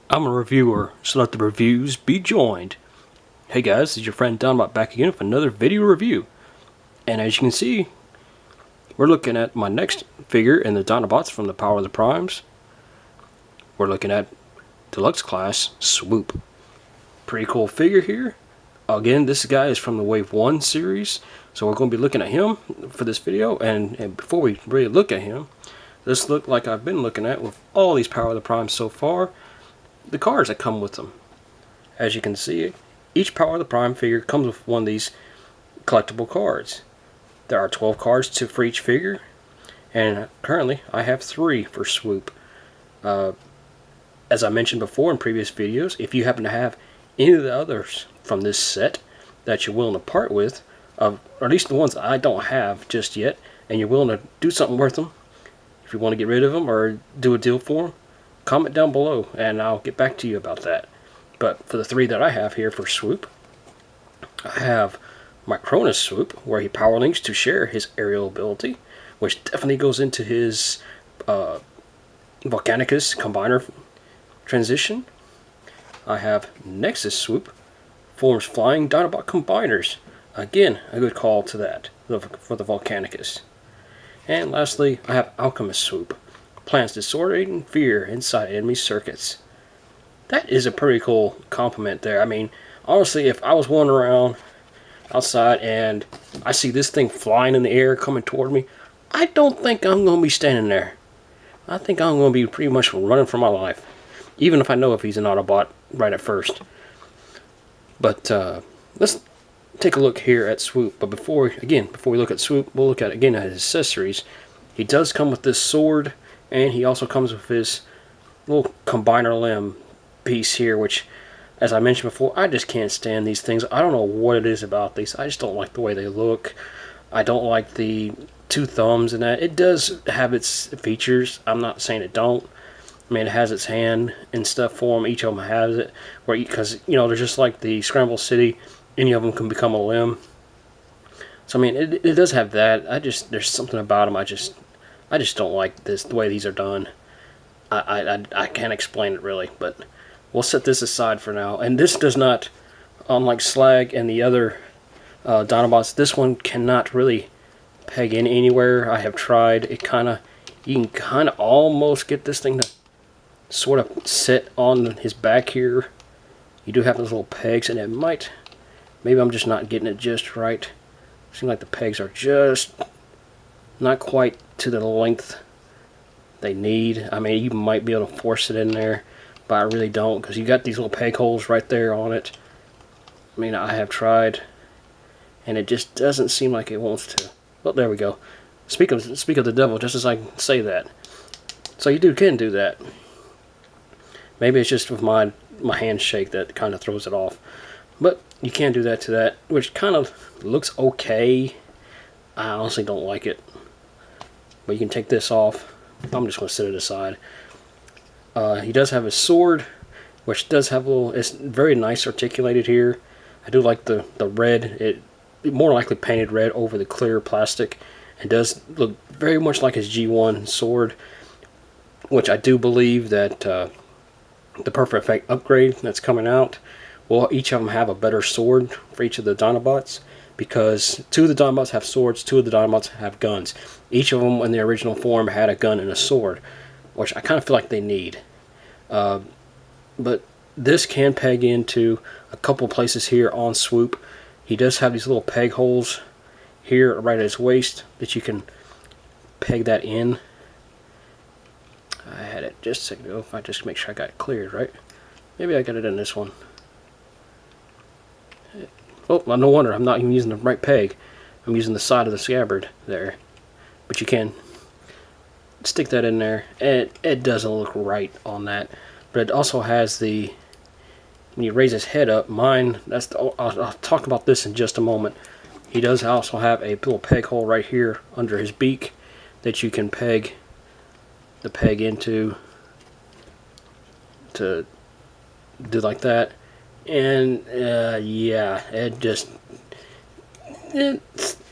I'm a reviewer, so let the reviews be joined. Hey guys, this is your friend Dinobot back again with another video review. And as you can see, we're looking at my next figure in the Dinobots from the Power of the Primes. We're looking at Deluxe class Swoop. Pretty cool figure here. Again, this guy is from the Wave 1 series, so we're going to be looking at him for this video. And before we really look at him, let's look like I've been looking at with all these Power of the Primes so far. The cards that come with them. As you can see, each Power of the Prime figure comes with one of these collectible cards. There are 12 cards for each figure, and currently I have 3 for Swoop. As I mentioned before in previous videos, if you happen to have any of the others from this set that you're willing to part with, or at least the ones I don't have just yet, and you're willing to do something worth them, if you want to get rid of them or do a deal for them, comment down below and I'll get back to you about that. But for the 3 that I have here for Swoop, I have my Cronus Swoop, where he power links to share his aerial ability, which definitely goes into his Volcanicus combiner transition. I have Nexus Swoop, forms flying Dinobot combiners. Again, a good call to that for the Volcanicus. And lastly, I have Alchemist Swoop, plants disorienting fear inside enemy circuits. That is a pretty cool compliment there. I mean, honestly, if I was wandering around outside and I see this thing flying in the air coming toward me, I don't think I'm going to be standing there. I think I'm going to be pretty much running for my life, even if I know if he's an Autobot right at first. But let's take a look here at Swoop. But before we look at Swoop, we'll look at again at his accessories. He does come with this sword, and he also comes with his little combiner limb piece here, which, as I mentioned before, I just can't stand these things. I don't know what it is about these. I just don't like the way they look. I don't like the 2 thumbs and that. It does have its features. I'm not saying it don't. I mean, it has its hand and stuff for them. Each of them has it. Because, you know, they're just like the Scramble City. Any of them can become a limb. So, I mean, it does have that. There's something about them I just don't like the way these are done. I can't explain it really, but we'll set this aside for now. And this does not, unlike Slag and the other Dinobots, this one cannot really peg in anywhere. I have tried. You can kind of almost get this thing to sort of sit on his back here. You do have those little pegs, and maybe I'm just not getting it just right. Seems like the pegs are just not quite to the length they need. I mean, you might be able to force it in there, but I really don't, because you got these little peg holes right there on it. I mean, I have tried, and it just doesn't seem like it wants to. Well, there we go. Speak of the devil, just as I say that. So you can do that. Maybe it's just with my handshake that kind of throws it off. But you can do that to that, which kind of looks okay. I honestly don't like it. But you can take this off. I'm just going to set it aside. He does have his sword, which does have it's very nice articulated here. I do like the red. It more likely painted red over the clear plastic. It does look very much like his G1 sword, which I do believe that the Perfect Effect upgrade that's coming out will each of them have a better sword for each of the Dinobots, because 2 of the Dinobots have swords, 2 of the Dinobots have guns. Each of them in the original form had a gun and a sword, which I kind of feel like they need. But this can peg into a couple places here on Swoop. He does have these little peg holes here right at his waist that you can peg that in. I had it just a second ago. If I just make sure I got it cleared right. Maybe I got it in this one. Oh, well, no wonder I'm not even using the right peg. I'm using the side of the scabbard there. But you can stick that in there. It doesn't look right on that. But it also has when you raise his head up, I'll talk about this in just a moment. He does also have a little peg hole right here under his beak that you can peg the peg into to do like that. And yeah, it's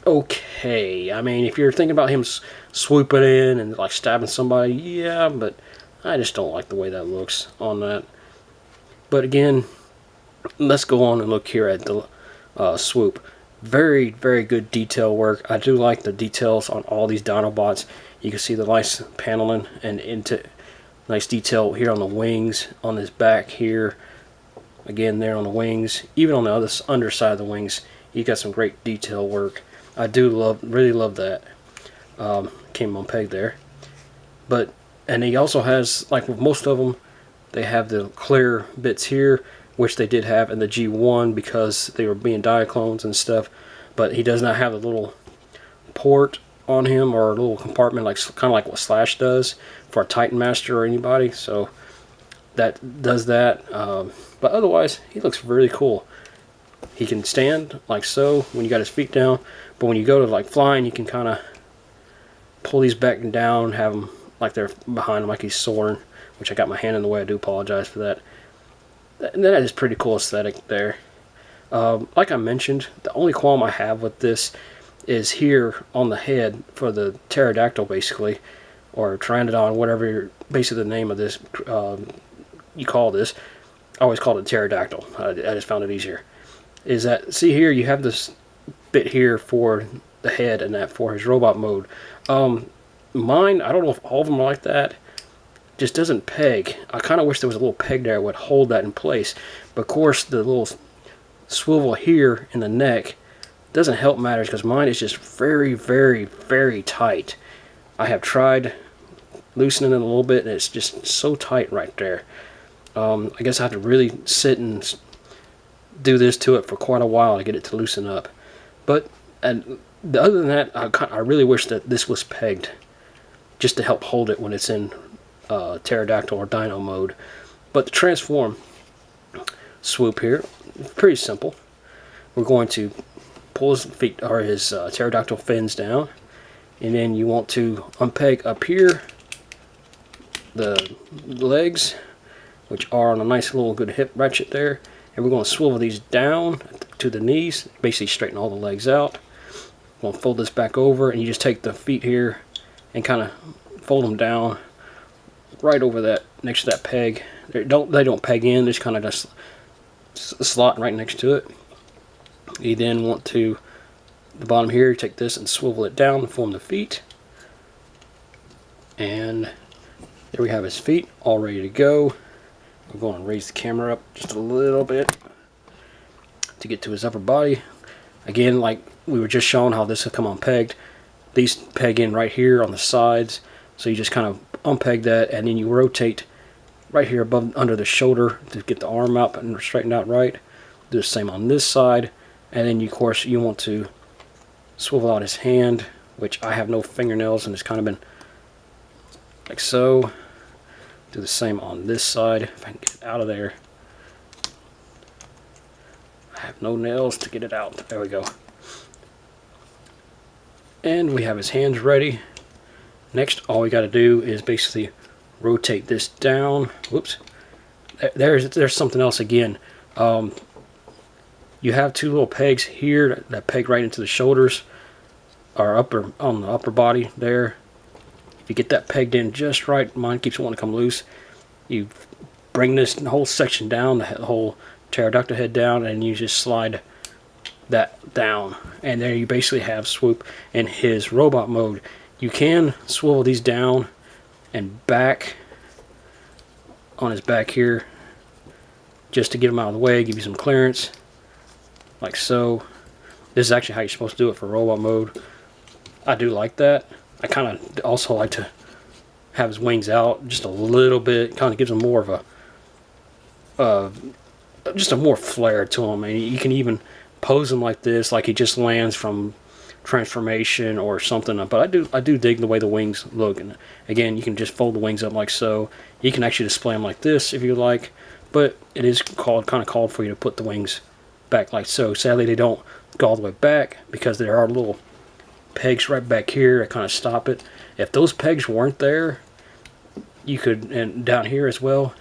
okay. I mean, if you're thinking about him swooping in and like stabbing somebody, yeah, but I just don't like the way that looks on that. But again, let's go on and look here at the Swoop. Very, very good detail work. I do like the details on all these Dinobots. You can see the nice paneling and into nice detail here on the wings, on this back here. Again, there on the wings, even on the other underside of the wings, you got some great detail work. I do really love that. Came on peg there, and he also has, like with most of them, they have the clear bits here, which they did have in the G1 because they were being diaclones and stuff. But he does not have a little port on him or a little compartment, like kind of like what Slash does for a Titan Master or anybody. So that does that. But otherwise, he looks really cool. He can stand like so when you got his feet down, but when you go to like flying, you can kind of pull these back and down, have them like they're behind him, like he's soaring. Which I got my hand in the way. I do apologize for that. And that is pretty cool aesthetic there. Like I mentioned, the only qualm I have with this is here on the head for the pterodactyl, basically, or pteranodon, whatever basically the name of this you call this. I always called it pterodactyl. I just found it easier. Is that, see here, you have this bit here for the head and that for his robot mode. Mine, I don't know if all of them are like that. Just doesn't peg. I kind of wish there was a little peg there that would hold that in place. But of course, the little swivel here in the neck doesn't help matters because mine is just very, very, very tight. I have tried loosening it a little bit, and it's just so tight right there. I guess I have to really sit and do this to it for quite a while to get it to loosen up. But and other than that, I really wish that this was pegged just to help hold it when it's in pterodactyl or dino mode. But the transform Swoop here, pretty simple. We're going to pull his feet or his pterodactyl fins down, and then you want to unpeg up here the legs, which are on a nice little good hip ratchet there, and we're going to swivel these down to the knees, basically straighten all the legs out. We're going to fold this back over, and you just take the feet here and kind of fold them down right over that, next to that peg. They don't peg in, they just kind of just slot right next to it. You then want to, the bottom here, you take this and swivel it down to form the feet. And there we have his feet all ready to go. We're going to raise the camera up just a little bit to get to his upper body. Again, like we were just showing how this will come unpegged. These peg in right here on the sides. So you just kind of unpeg that, and then you rotate right here above under the shoulder to get the arm out and straighten out right. Do the same on this side, and then of course you want to swivel out his hand, which I have no fingernails and it's kind of been like so. Do the same on this side if I can get it out of there. I have no nails to get it out. There we go. And we have his hands ready. Next, all we got to do is basically rotate this down. Whoops. There's something else again. You have two little pegs here that peg right into the shoulders, or on the upper body there. If you get that pegged in just right, mine keeps wanting to come loose. You bring this whole section down, the whole pterodactyl head down, and you just slide that down. And there you basically have Swoop in his robot mode. You can swivel these down and back on his back here just to get him out of the way, give you some clearance, like so. This is actually how you're supposed to do it for robot mode. I do like that. I kind of also like to have his wings out just a little bit. Kind of gives him more of just a more flair to him. And you can even pose him like this, like he just lands from transformation or something. But I do dig the way the wings look. And again, you can just fold the wings up like so. You can actually display them like this if you like. But it is kind of called for you to put the wings back like so. Sadly, they don't go all the way back because there are little pegs right back here that kind of stop it. If those pegs weren't there, you could, and down here as well,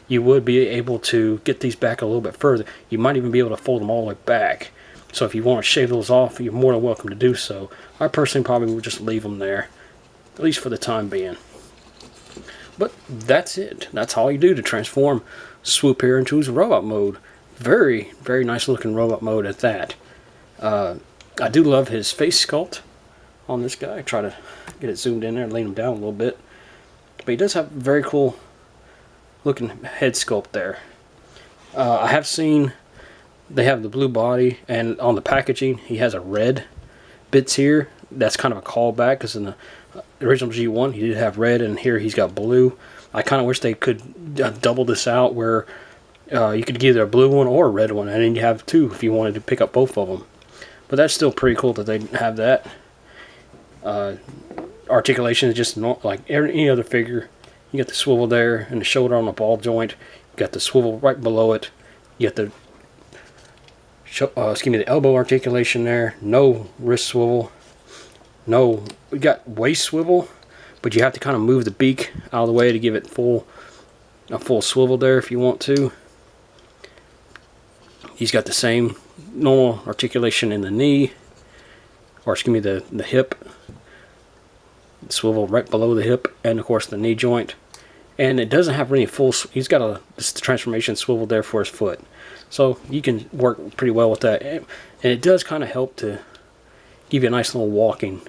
you would be able to get these back a little bit further. You might even be able to fold them all the way back. So if you want to shave those off, you're more than welcome to do so. I personally probably would just leave them there, at least for the time being. But that's it. That's all you do to transform Swoop here into his robot mode. Very, very nice looking robot mode at that. I do love his face sculpt on this guy. Try to get it zoomed in there and lean him down a little bit. But he does have very cool looking head sculpt there. I have seen they have the blue body, and on the packaging he has a red bits here. That's kind of a callback, because in the original G1 he did have red, and here he's got blue. I kind of wish they could double this out, where you could get either a blue one or a red one, and then you have two if you wanted to pick up both of them. But that's still pretty cool that they have that. Articulation is just not like any other figure. You got the swivel there and the shoulder on the ball joint. You got the swivel right below it. You got the the elbow articulation there. No wrist swivel. No, we got waist swivel, but you have to kind of move the beak out of the way to give it a full swivel there if you want to. He's got the same normal articulation in the knee, or excuse me, the hip. Swivel right below the hip, and of course the knee joint. And it doesn't have any full. He's got this transformation swivel there for his foot, so you can work pretty well with that. And it does kind of help to give you a nice little walking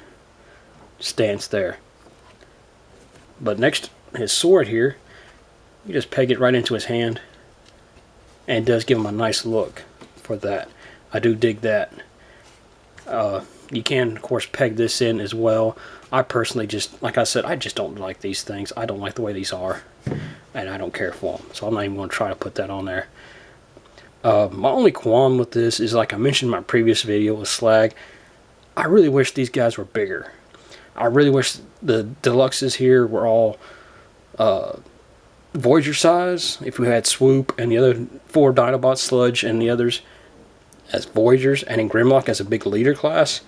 stance there. But next, his sword here, you just peg it right into his hand, and it does give him a nice look for that. I do dig that. You can, of course, peg this in as well. I personally just, like I said, I just don't like these things. I don't like the way these are, and I don't care for them. So I'm not even going to try to put that on there. My only qualm with this is, like I mentioned in my previous video with Slag, I really wish these guys were bigger. I really wish the Deluxes here were all Voyager size. If we had Swoop and the other 4 Dinobots, Sludge, and the others as Voyagers, and in Grimlock as a big leader class,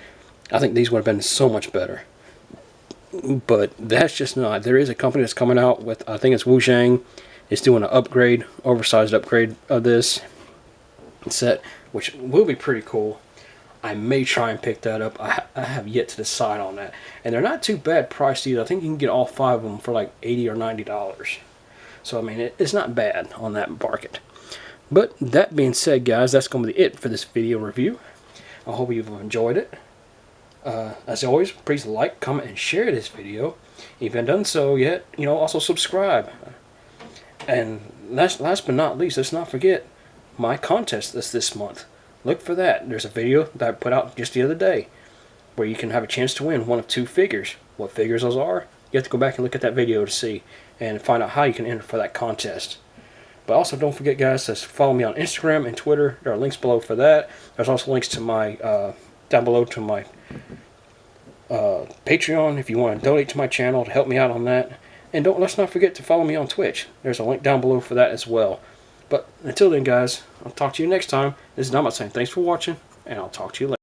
I think these would have been so much better. But that's just not. There is a company that's coming out with, I think it's Wu Zhang, is doing an upgrade, oversized upgrade of this set, which will be pretty cool. I may try and pick that up. I have yet to decide on that. And they're not too bad priced either. I think you can get all 5 of them for like $80 or $90. So I mean, it's not bad on that market. But that being said, guys, that's going to be it for this video review. I hope you've enjoyed it. As always, please like, comment, and share this video. If you haven't done so yet, also subscribe. And last but not least, let's not forget my contest this month. Look for that. There's a video that I put out just the other day where you can have a chance to win one of 2 figures. What figures those are, you have to go back and look at that video to see and find out how you can enter for that contest. But also don't forget, guys, to follow me on Instagram and Twitter. There are links below for that. There's also links to my down below to my Patreon if you want to donate to my channel to help me out on that. And let's not forget to follow me on Twitch. There's a link down below for that as well. But until then, guys, I'll talk to you next time. This is Dinobot saying thanks for watching, and I'll talk to you later.